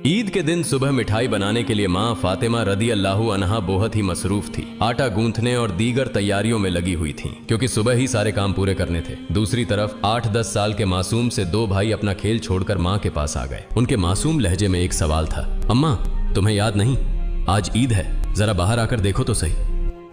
ईद के दिन सुबह मिठाई बनाने के लिए माँ फातिमा रदी अल्लाहु अन्हा बहुत ही मसरूफ थी। आटा गूंथने और दीगर तैयारियों में लगी हुई थी क्योंकि सुबह ही सारे काम पूरे करने थे। दूसरी तरफ 8-10 साल के मासूम से दो भाई अपना खेल छोड़कर माँ के पास आ गए। उनके मासूम लहजे में एक सवाल था, अम्मा तुम्हें याद नहीं आज ईद है, जरा बाहर आकर देखो तो सही।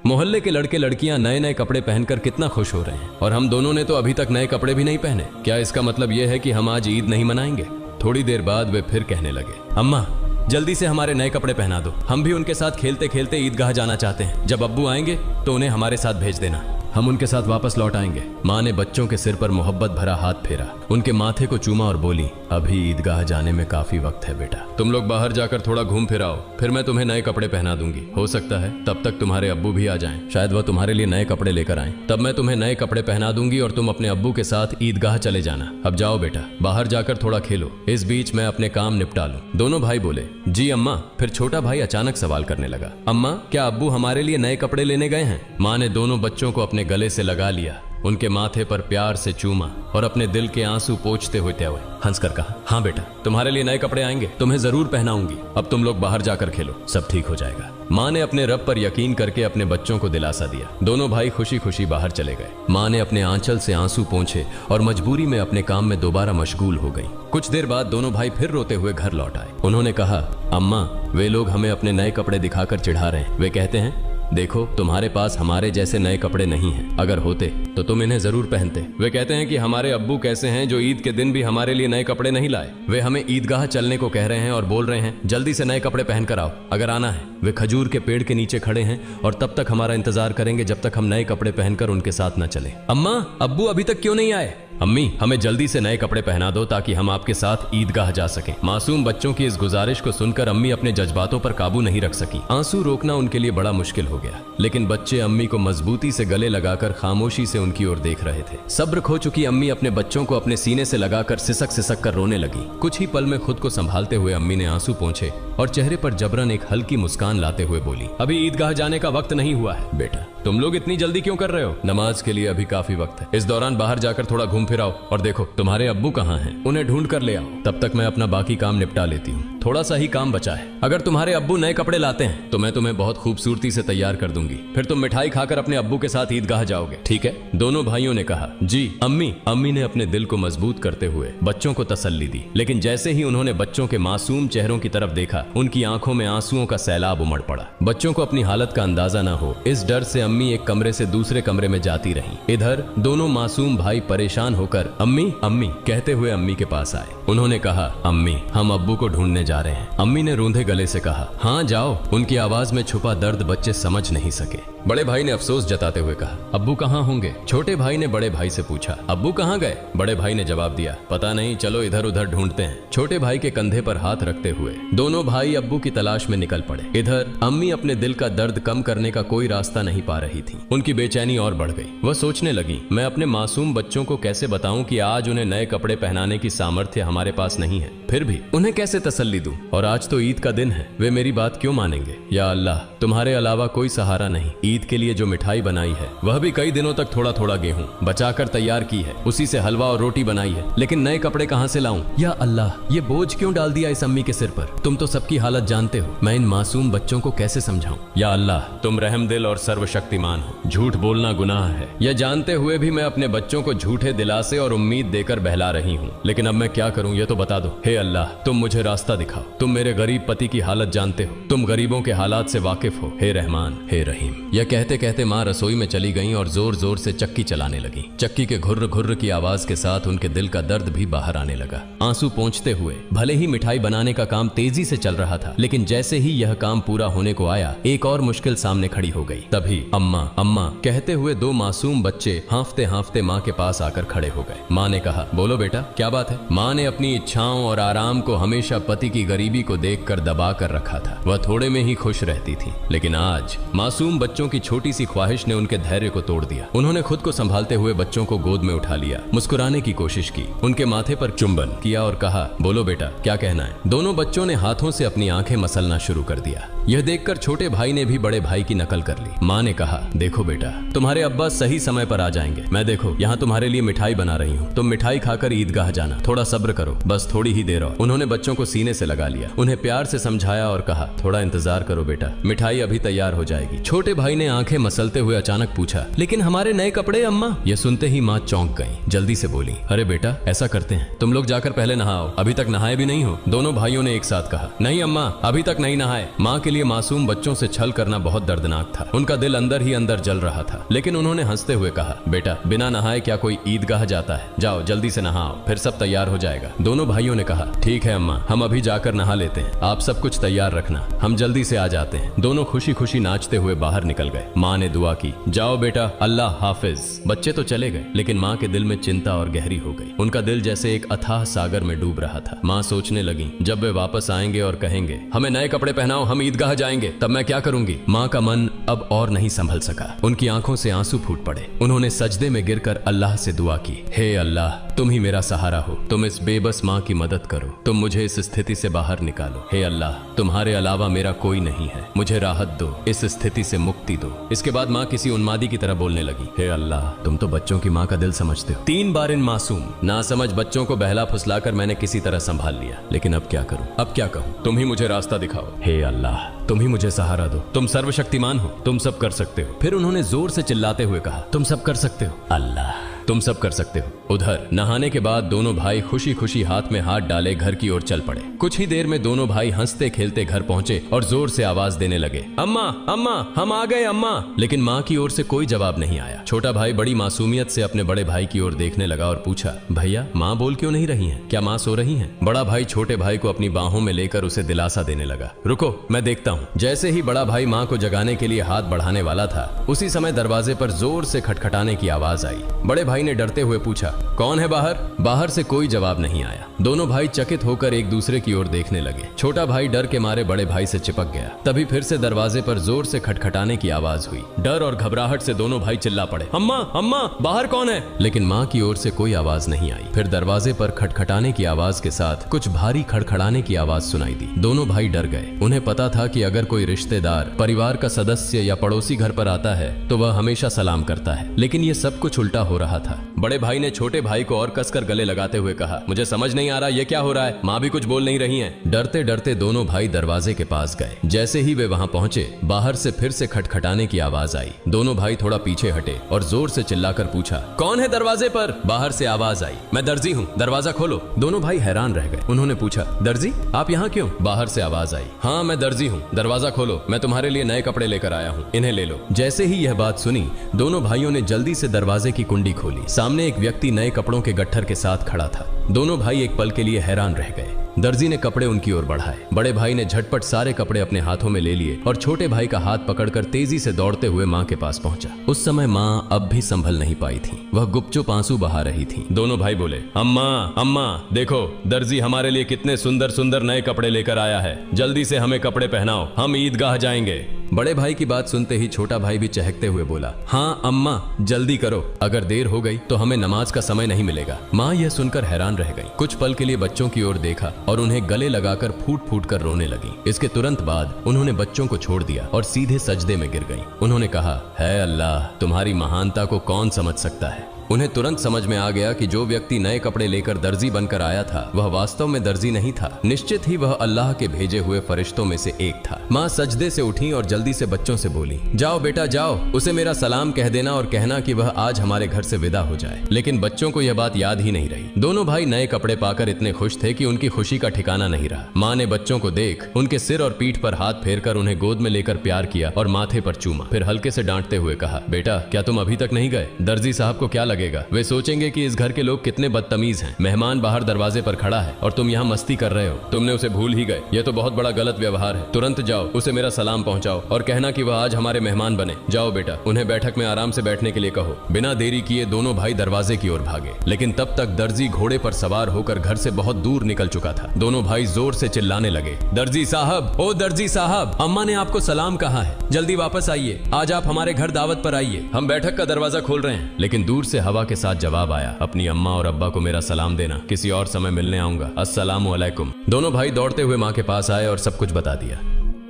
मोहल्ले के लड़के लड़कियां नए नए कपड़े पहनकर कितना खुश हो रहे हैं और हम दोनों ने तो अभी तक नए कपड़े भी नहीं पहने। क्या इसका मतलब यह है कि हम आज ईद नहीं मनाएंगे? थोड़ी देर बाद वे फिर कहने लगे, अम्मा जल्दी से हमारे नए कपड़े पहना दो, हम भी उनके साथ खेलते खेलते ईदगाह जाना चाहते हैं। जब अब्बू आएंगे तो उन्हें हमारे साथ भेज देना, हम उनके साथ वापस लौट आएंगे। माँ ने बच्चों के सिर पर मोहब्बत भरा हाथ फेरा, उनके माथे को चूमा और बोली, अभी ईदगाह जाने में काफी वक्त है बेटा, तुम लोग बाहर जाकर थोड़ा घूम फिर आओ, फिर मैं तुम्हें नए कपड़े पहना दूंगी। हो सकता है तब तक तुम्हारे अब्बू भी आ जाएं, शायद वह तुम्हारे लिए नए कपड़े लेकर आएं, तब मैं तुम्हें नए कपड़े पहना दूंगी और तुम अपने अब्बू के साथ ईदगाह चले जाना। अब जाओ बेटा, बाहर जाकर थोड़ा खेलो, इस बीच मैं अपने काम निपटा लूं। दोनों भाई बोले, जी अम्मा। फिर छोटा भाई अचानक सवाल करने लगा, अम्मा क्या अब्बू हमारे लिए नए कपड़े लेने गए हैं? माँ ने दोनों बच्चों को अपने गले से लगा लिया, उनके माथे पर प्यार से चूमा और अपने दिल के आंसू पोंछते हुए हंसकर कहा, हाँ बेटा तुम्हारे लिए नए कपड़े आएंगे, तुम्हें जरूर पहनाऊंगी। अब तुम लोग बाहर जाकर खेलो, सब ठीक हो जाएगा। माँ ने अपने रब पर यकीन करके अपने बच्चों को दिलासा दिया। दोनों भाई खुशी खुशी बाहर चले गए। माँ ने अपने आंचल से आंसू पोंछे और मजबूरी में अपने काम में दोबारा मशगूल हो गई। कुछ देर बाद दोनों भाई फिर रोते हुए घर लौट आए। उन्होंने कहा, अम्मा वे लोग हमें अपने नए कपड़े दिखाकर चिढ़ा रहे हैं। वे कहते हैं, देखो तुम्हारे पास हमारे जैसे नए कपड़े नहीं हैं, अगर होते तो तुम इन्हें जरूर पहनते। वे कहते हैं कि हमारे अब्बू कैसे हैं जो ईद के दिन भी हमारे लिए नए कपड़े नहीं लाए। वे हमें ईदगाह चलने को कह रहे हैं और बोल रहे हैं जल्दी से नए कपड़े पहनकर आओ अगर आना है। वे खजूर के पेड़ के नीचे खड़े हैं और तब तक हमारा इंतजार करेंगे जब तक हम नए कपड़े पहनकर उनके साथ न चले। अम्मा अब्बू अभी तक क्यों नहीं आए? अम्मी हमें जल्दी से नए कपड़े पहना दो ताकि हम आपके साथ ईदगाह जा सकें। मासूम बच्चों की इस गुजारिश को सुनकर अम्मी अपने जज्बातों पर काबू नहीं रख सकी। आंसू रोकना उनके लिए बड़ा मुश्किल हो गया, लेकिन बच्चे अम्मी को मजबूती से गले लगाकर खामोशी से उनकी ओर देख रहे थे। सब्र खो चुकी अम्मी अपने बच्चों को अपने सीने से लगाकर सिसक सिसक कर रोने लगी। कुछ ही पल में खुद को संभालते हुए अम्मी ने आंसू पोंछे और चेहरे पर जबरन एक हल्की मुस्कान लाते हुए बोली, अभी ईदगाह जाने का वक्त नहीं हुआ है बेटा, तुम लोग इतनी जल्दी क्यों कर रहे हो? नमाज के लिए अभी काफी वक्त है। इस दौरान बाहर जाकर थोड़ा घूम फिर आओ और देखो तुम्हारे अब्बू कहाँ हैं, उन्हें ढूंढ कर ले आओ। तब तक मैं अपना बाकी काम निपटा लेती हूँ, थोड़ा सा ही काम बचा है। अगर तुम्हारे अब्बू नए कपड़े लाते हैं तो मैं तुम्हें बहुत खूबसूरती से तैयार कर दूंगी, फिर तुम मिठाई खाकर अपने अब्बू के साथ ईदगाह जाओगे, ठीक है? दोनों भाइयों ने कहा, जी अम्मी। अम्मी ने अपने दिल को मजबूत करते हुए बच्चों को तसल्ली दी, लेकिन जैसे ही उन्होंने बच्चों के मासूम चेहरों की तरफ देखा, उनकी आंखों में आंसुओं का सैलाब उमड़ पड़ा। बच्चों को अपनी हालत का अंदाजा न हो, इस डर से अम्मी एक कमरे से दूसरे कमरे में जाती रही। इधर दोनों मासूम भाई परेशान होकर अम्मी अम्मी कहते हुए अम्मी के पास आए। उन्होंने कहा, अम्मी हम अब्बू को ढूंढने जा रहे हैं। अम्मी ने रूंधे गले से कहा, हाँ जाओ। उनकी आवाज में छुपा दर्द बच्चे समझ नहीं सके। बड़े भाई ने अफसोस जताते हुए कहा, अब्बू कहाँ होंगे? छोटे भाई ने बड़े भाई से पूछा, अब्बू कहाँ गए? बड़े भाई ने जवाब दिया, पता नहीं, चलो इधर उधर ढूंढते हैं। छोटे भाई के कंधे पर हाथ रखते हुए दोनों भाई अब्बू की तलाश में निकल पड़े। इधर अम्मी अपने दिल का दर्द कम करने का कोई रास्ता नहीं पा रही थी। उनकी बेचैनी और बढ़ गई। वह सोचने लगी, मैं अपने मासूम बच्चों को कैसे बताऊं कि आज उन्हें नए कपड़े पहनाने की सामर्थ्य हमारे पास नहीं है, फिर भी उन्हें कैसे तसल्ली दूं? और आज तो ईद का दिन है, वे मेरी बात क्यों मानेंगे? या अल्लाह तुम्हारे अलावा कोई सहारा नहीं। ईद के लिए जो मिठाई बनाई है वह भी कई दिनों तक थोड़ा थोड़ा गेहूं बचाकर तैयार की है, उसी से हलवा और रोटी बनाई है, लेकिन नए कपड़े कहां से लाऊं? या अल्लाह ये बोझ क्यों डाल दिया इस अम्मी के सिर पर? तुम तो सबकी हालत जानते हो, मैं इन मासूम बच्चों को कैसे समझाऊं? या अल्लाह तुम रहमदिल और सर्वशक्तिमान हो, झूठ बोलना गुनाह है, यह जानते हुए भी मैं अपने बच्चों को झूठे दिलासे और उम्मीद देकर बहला रही हूँ, लेकिन अब मैं क्या करूँ ये तो बता दो। हे अल्लाह तुम मुझे रास्ता दिखाओ, तुम मेरे गरीब पति की हालत जानते हो, तुम गरीबों के हालात से वाकिफ हो। हे रहमान हे रहीम। यह कहते कहते माँ रसोई में चली गईं और जोर जोर से चक्की चलाने लगी। चक्की के घुर्र घुर्र की आवाज के साथ उनके दिल का दर्द भी बाहर आने लगा। आंसू पोंछते हुए भले ही मिठाई बनाने का काम तेजी से चल रहा था, लेकिन जैसे ही यह काम पूरा होने को आया, एक और मुश्किल सामने खड़ी हो गई। तभी अम्मा अम्मा कहते हुए दो मासूम बच्चे हांफते हांफते माँ के पास आकर खड़े हो गए। माँ ने कहा, बोलो बेटा क्या बात है? माँ ने अपनी इच्छाओं और आराम को हमेशा पति की गरीबी को देखकर दबा कर रखा था। वह थोड़े में ही खुश रहती थी, लेकिन आज मासूम बच्चों की छोटी सी ख्वाहिश ने उनके धैर्य को तोड़ दिया। उन्होंने खुद को संभालते हुए बच्चों को गोद में उठा लिया, मुस्कुराने की कोशिश की, उनके माथे पर चुंबन किया और कहा, बोलो बेटा क्या कहना है? दोनों बच्चों ने हाथों से अपनी आंखें मसलना शुरू कर दिया। यह देखकर छोटे भाई ने भी बड़े भाई की नकल कर ली। माँ ने कहा, देखो बेटा, तुम्हारे अब्बा सही समय पर आ जाएंगे। मैं देखो यहाँ तुम्हारे लिए मिठाई बना रही हूँ, तुम मिठाई खाकर ईदगाह जाना, थोड़ा सब्र करो, बस थोड़ी ही देर और। उन्होंने बच्चों को सीने से लगा लिया, उन्हें प्यार से समझाया और कहा, थोड़ा इंतजार करो बेटा, मिठाई अभी तैयार हो जाएगी। छोटे भाई ने आंखें मसलते हुए अचानक पूछा, लेकिन हमारे नए कपड़े अम्मा? यह सुनते ही माँ चौंक गई, जल्दी से बोली, अरे बेटा ऐसा करते हैं, तुम लोग जाकर पहले नहाओ, अभी तक नहाए भी नहीं हो। दोनों भाइयों ने एक साथ कहा, नहीं अम्मा, अभी तक नहीं नहाए। माँ के लिए मासूम बच्चों से छल करना बहुत दर्दनाक था, उनका दिल अंदर ही अंदर जल रहा था। लेकिन उन्होंने हंसते हुए कहा, बेटा बिना नहाए क्या कोई ईदगाह जाता है, जाओ जल्दी से नहाओ, फिर सब तैयार हो जाएगा। दोनों भाइयों ने कहा, ठीक है अम्मा, हम अभी जाकर नहा लेते हैं, आप सब कुछ तैयार रखना, हम जल्दी से आ जाते हैं। दोनों खुशी खुशी नाचते हुए बाहर निकल गए। माँ ने दुआ की, जाओ बेटा, अल्लाह हाफिज। बच्चे तो चले गए, लेकिन माँ के दिल में चिंता और गहरी हो गई। उनका दिल जैसे एक अथाह सागर में डूब रहा था। माँ सोचने लगी, जब वे वापस आएंगे और कहेंगे, हमें नए कपड़े पहनाओ, हम ईदगाह जाएंगे, तब मैं क्या करूंगी। माँ का मन अब और नहीं संभल सका, उनकी आंखों से आंसू फूट पड़े। उन्होंने सजदे में गिरकर अल्लाह से दुआ की, हे अल्लाह, तुम ही मेरा सहारा हो, तुम इस बेबस माँ की मदद करो, तुम मुझे इस स्थिति से बाहर निकालो। हे अल्लाह, तुम्हारे अलावा मेरा कोई नहीं है, मुझे राहत दो, इस स्थिति से मुक्ति दो। इसके बाद माँ किसी उन्मादी की तरह बोलने लगी, हे अल्लाह, तुम तो बच्चों की माँ का दिल समझते हो। 3 बार इन मासूम नासमझ बच्चों को बहला फुसलाकर मैंने किसी तरह संभाल लिया, लेकिन अब क्या करूं, अब क्या कहूं। तुम ही मुझे रास्ता दिखाओ, हे अल्लाह, तुम ही मुझे सहारा दो, तुम सर्वशक्तिमान हो, तुम सब कर सकते हो। फिर उन्होंने जोर से चिल्लाते हुए कहा, तुम सब कर सकते हो अल्लाह, तुम सब कर सकते हो। उधर नहाने के बाद दोनों भाई खुशी खुशी हाथ में हाथ डाले घर की ओर चल पड़े। कुछ ही देर में दोनों भाई हंसते खेलते घर पहुंचे और जोर से आवाज देने लगे, अम्मा अम्मा, हम आ गए अम्मा। लेकिन माँ की ओर से कोई जवाब नहीं आया। छोटा भाई बड़ी मासूमियत से अपने बड़े भाई की ओर देखने लगा और पूछा, भैया माँ बोल क्यों नहीं रही हैं? क्या माँ सो रही हैं? बड़ा भाई छोटे भाई को अपनी बाहों में लेकर उसे दिलासा देने लगा, रुको मैं देखता हूँ। जैसे ही बड़ा भाई माँ को जगाने के लिए हाथ बढ़ाने वाला था, उसी समय दरवाजे पर जोर से खटखटाने की आवाज आई। बड़े भाई ने डरते हुए पूछा, कौन है बाहर? बाहर से कोई जवाब नहीं आया। दोनों भाई चकित होकर एक दूसरे की ओर देखने लगे। छोटा भाई डर के मारे बड़े भाई से चिपक गया। तभी फिर से दरवाजे पर जोर से खटखटाने की आवाज हुई। डर और घबराहट से दोनों भाई चिल्ला पड़े, अम्मा अम्मा, बाहर कौन है? लेकिन माँ की ओर से कोई आवाज नहीं आई। फिर दरवाजे पर खटखटाने की आवाज के साथ कुछ भारी खड़खड़ाने की आवाज सुनाई दी। दोनों भाई डर गए। उन्हें पता था कि अगर कोई रिश्तेदार, परिवार का सदस्य या पड़ोसी घर पर आता है तो वह हमेशा सलाम करता है, लेकिन ये सब कुछ उल्टा हो रहा था। बड़े भाई ने छोटे भाई को और कसकर गले लगाते हुए कहा, मुझे समझ नहीं आ रहा ये क्या हो रहा है, माँ भी कुछ बोल नहीं रही हैं। डरते डरते दोनों भाई दरवाजे के पास गए। जैसे ही वे वहां पहुंचे, बाहर से फिर से खटखटाने की आवाज आई। दोनों भाई थोड़ा पीछे हटे और जोर से चिल्लाकर पूछा, कौन है दरवाजे पर? बाहर से आवाज आई, मैं दर्जी हूँ, दरवाजा खोलो। दोनों भाई हैरान रह गए। उन्होंने पूछा, दर्जी आप यहाँ क्यों? बाहर से आवाज आई, हाँ मैं दर्जी हूँ, दरवाजा खोलो, मैं तुम्हारे लिए नए कपड़े लेकर आया हूँ, इन्हें ले लो। जैसे ही यह बात सुनी, दोनों भाइयों ने जल्दी से दरवाजे की कुंडी खोली। सामने एक व्यक्ति नए कपड़ों के गट्ठर के साथ खड़ा था। दोनों भाई एक पल के लिए हैरान रह गए। दर्जी ने कपड़े उनकी ओर बढ़ाए। बड़े भाई ने झटपट सारे कपड़े अपने हाथों में ले लिए और छोटे भाई का हाथ पकड़कर तेजी से दौड़ते हुए माँ के पास पहुंचा। उस समय माँ अब भी संभल नहीं पाई थी, वह गुपचुप आंसू बहा रही थी। दोनों भाई बोले, अम्मा अम्मा, देखो दर्जी हमारे लिए कितने सुंदर सुंदर नए कपड़े लेकर आया है, जल्दी से हमें कपड़े पहनाओ, हम ईदगाह जाएंगे। बड़े भाई की बात सुनते ही छोटा भाई भी चहकते हुए बोला, हाँ अम्मा जल्दी करो, अगर देर हो गई तो हमें नमाज का समय नहीं मिलेगा। माँ यह सुनकर हैरान रह गई। कुछ पल के लिए बच्चों की ओर देखा और उन्हें गले लगाकर फूट फूट कर रोने लगी। इसके तुरंत बाद उन्होंने बच्चों को छोड़ दिया और सीधे सजदे में गिर गईं। उन्होंने कहा, है अल्लाह, तुम्हारी महानता को कौन समझ सकता है। उन्हें तुरंत समझ में आ गया कि जो व्यक्ति नए कपड़े लेकर दर्जी बनकर आया था, वह वास्तव में दर्जी नहीं था। निश्चित ही वह अल्लाह के भेजे हुए फरिश्तों में से एक था। माँ सजदे से उठी और जल्दी से बच्चों से बोली, जाओ बेटा जाओ, उसे मेरा सलाम कह देना और कहना कि वह आज हमारे घर से विदा हो जाए। लेकिन बच्चों को यह बात याद ही नहीं रही। दोनों भाई नए कपड़े पाकर इतने खुश थे कि उनकी खुशी का ठिकाना नहीं रहा। माँ ने बच्चों को देख उनके सिर और पीठ पर हाथ फेरकर उन्हें गोद में लेकर प्यार किया और माथे पर चूमा। फिर हल्के से डांटते हुए कहा, बेटा क्या तुम अभी तक नहीं गए? दर्जी साहब को क्या लगेगा? वे सोचेंगे कि इस घर के लोग कितने बदतमीज हैं। मेहमान बाहर दरवाजे पर खड़ा है और तुम यहाँ मस्ती कर रहे हो। तुमने उसे भूल ही गए। यह तो बहुत बड़ा गलत व्यवहार है। तुरंत जाओ, उसे मेरा सलाम पहुंचाओ और कहना कि वह आज हमारे मेहमान बने। जाओ बेटा, उन्हें बैठक में आराम से बैठने के लिए कहो। बिना देरी किए दोनों भाई दरवाजे की ओर भागे। लेकिन तब तक दर्जी घोड़े पर सवार होकर घर से बहुत दूर निकल चुका था। दोनों भाई जोर से चिल्लाने लगे, दर्जी साहब, ओ दर्जी साहब, अम्मा ने आपको सलाम कहा है, जल्दी वापस आइए, आज आप हमारे घर दावत पर आइए, हम बैठक का दरवाजा खोल रहे हैं। लेकिन दूर से हवा के साथ जवाब आया, अपनी अम्मा और अब्बा को मेरा सलाम देना, किसी और समय मिलने आऊंगा, अस्सलामु अलैकुम। दोनों भाई दौड़ते हुए माँ के पास आए और सब कुछ बता दिया।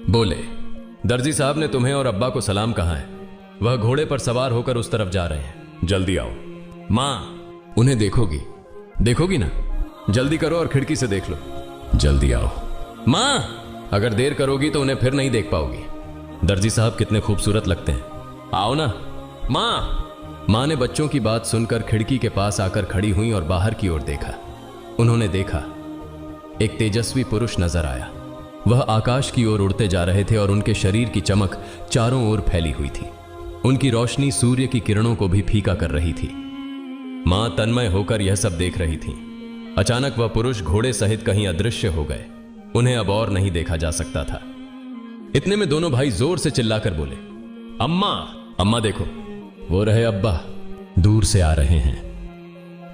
बोले, दर्जी साहब ने तुम्हें और अब्बा को सलाम कहा है। वह घोड़े पर सवार होकर उस तरफ जा रहे हैं। जल्दी आओ। माँ, उन्हें देखोगी ना? जल्दी करो और खिड़की से देख लो। जल्दी आओ। माँ, अगर देर करोगी तो उन्हें फिर नहीं देख पाओगी। दर्जी साहब कितने खूबसूरत लगते हैं। आओ ना। माँ ने बच्चों की बात सुनकर खिड़की के पास आकर खड़ी हुई और बाहर की ओर देखा। उन्होंने देखा एक तेजस्वी पुरुष नजर आया। वह आकाश की ओर उड़ते जा रहे थे और उनके शरीर की चमक चारों ओर फैली हुई थी। उनकी रोशनी सूर्य की किरणों को भी फीका कर रही थी। मां तन्मय होकर यह सब देख रही थी। अचानक वह पुरुष घोड़े सहित कहीं अदृश्य हो गए। उन्हें अब और नहीं देखा जा सकता था। इतने में दोनों भाई जोर से चिल्लाकर बोले, अम्मा, अम्मा देखो, वो रहे अब्बा, दूर से आ रहे हैं।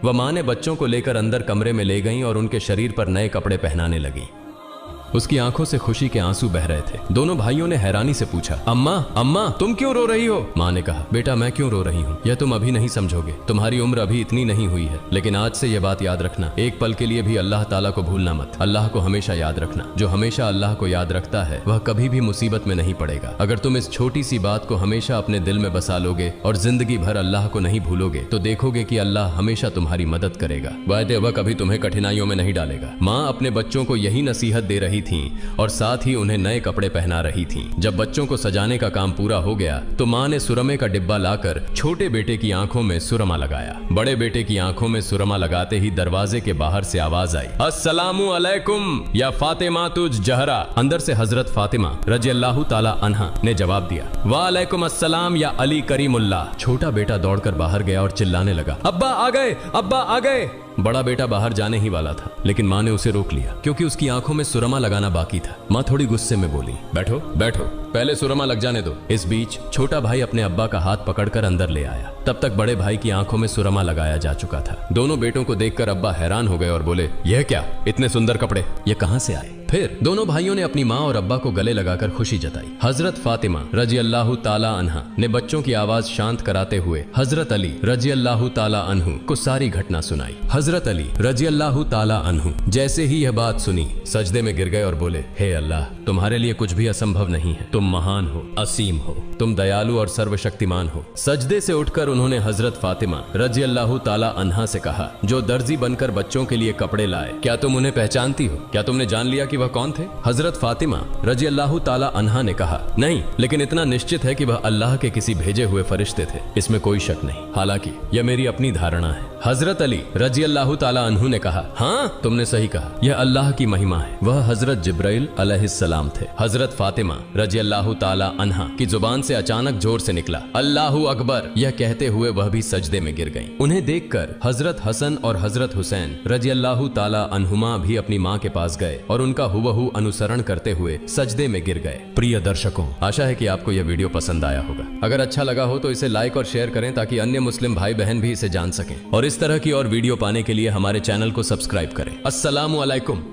वह मां ने बच्चों को लेकर अंदर कमरे में ले गईं और उनके शरीर पर नए कपड़े पहनाने लगी। उसकी आंखों से खुशी के आंसू बह रहे थे। दोनों भाइयों ने हैरानी से पूछा, अम्मा, अम्मा, तुम क्यों रो रही हो? मां ने कहा, बेटा मैं क्यों रो रही हूँ यह तुम अभी नहीं समझोगे। तुम्हारी उम्र अभी इतनी नहीं हुई है, लेकिन आज से यह बात याद रखना, एक पल के लिए भी अल्लाह ताला को भूलना मत। अल्लाह को हमेशा याद रखना। जो हमेशा अल्लाह को याद रखता है वह कभी भी मुसीबत में नहीं पड़ेगा। अगर तुम इस छोटी सी बात को हमेशा अपने दिल में बसा लोगे और जिंदगी भर अल्लाह को नहीं भूलोगे तो देखोगे कि अल्लाह हमेशा तुम्हारी मदद करेगा। वायदे वह कभी तुम्हें कठिनाइयों में नहीं डालेगा। माँ अपने बच्चों को यही नसीहत दे रही थी और साथ ही उन्हें नए कपड़े पहना रही थीं। जब बच्चों को सजाने का काम पूरा हो गया तो मां ने सुरमे का डिब्बा लाकर छोटे बेटे की आंखों में सुरमा लगाया। बड़े बेटे की आंखों में सुरमा लगाते ही दरवाजे के बाहर से आवाज आई, अस्सलामु अलैकुम या फातिमा तुझ जहरा। अंदर से हजरत फातिमा रजी अल्लाह ताला अन्हा ने जवाब दिया, वालेकुम अस्सलाम या अली करीमुल्लाह। छोटा बेटा दौड़कर बाहर गया और चिल्लाने लगा, अब्बा आ गए, अब्बा आ गए। बड़ा बेटा बाहर जाने ही वाला था, लेकिन मां ने उसे रोक लिया क्योंकि उसकी आंखों में सुरमा लगाना बाकी था। मां थोड़ी गुस्से में बोली, बैठो बैठो, पहले सुरमा लग जाने दो। इस बीच छोटा भाई अपने अब्बा का हाथ पकड़कर अंदर ले आया। तब तक बड़े भाई की आंखों में सुरमा लगाया जा चुका था। दोनों बेटों को देखकर अब्बा हैरान हो गए और बोले, यह क्या, इतने सुंदर कपड़े ये कहां से आए? फिर दोनों भाइयों ने अपनी मां और अब्बा को गले लगाकर खुशी जताई। हजरत फातिमा रजी अल्लाह ताला अन्हा ने बच्चों की आवाज शांत कराते हुए हजरत अली रजी अल्लाह ताला अन्हु को सारी घटना सुनाई। हजरत अली रजी अल्लाह ताला अन्हु जैसे ही यह बात सुनी सजदे में गिर गए और बोले, हे अल्लाह, तुम्हारे लिए कुछ भी असंभव नहीं है। तुम महान हो, असीम हो, तुम दयालु और सर्वशक्तिमान हो। सजदे से उठकर उन्होंने हजरत फातिमा रजी अल्लाह ताला अन्हा से कहा, जो दर्जी बनकर बच्चों के लिए कपड़े लाए, क्या तुम उन्हें पहचानती हो? क्या तुमने जान लिया कि वह कौन थे? हजरत फातिमा रजी अल्लाह ताला अन्हा ने कहा, नहीं, लेकिन इतना निश्चित है कि वह अल्लाह के किसी भेजे हुए फरिश्ते थे, इसमें कोई शक नहीं। हालांकि यह मेरी अपनी धारणा है। हजरत अली रजी अल्लाह ताला अन्हु ने कहा, हाँ तुमने सही कहा, यह अल्लाह की महिमा है। वह हजरत जिब्राइल अलैहिस्सलाम थे। हजरत फातिमा रजी अल्लाह ताला अन्हा की जुबान से अचानक जोर से निकला, अल्लाहु अकबर। यह कहते हुए वह भी सजदे में गिर गईं। उन्हें देखकर हजरत हसन और हजरत हुसैन रजी अल्लाह ताला अन्हुमा भी अपनी मां के पास गए और उनका हुबहू अनुसरण करते हुए सजदे में गिर गए। प्रिय दर्शकों, आशा है कि आपको यह वीडियो पसंद आया होगा। अगर अच्छा लगा हो तो इसे लाइक और शेयर करें ताकि अन्य मुस्लिम भाई बहन भी इसे जान सकें। और इस तरह की और वीडियो पाने के लिए हमारे चैनल को सब्सक्राइब करें। अस्सलामु अलैकुम।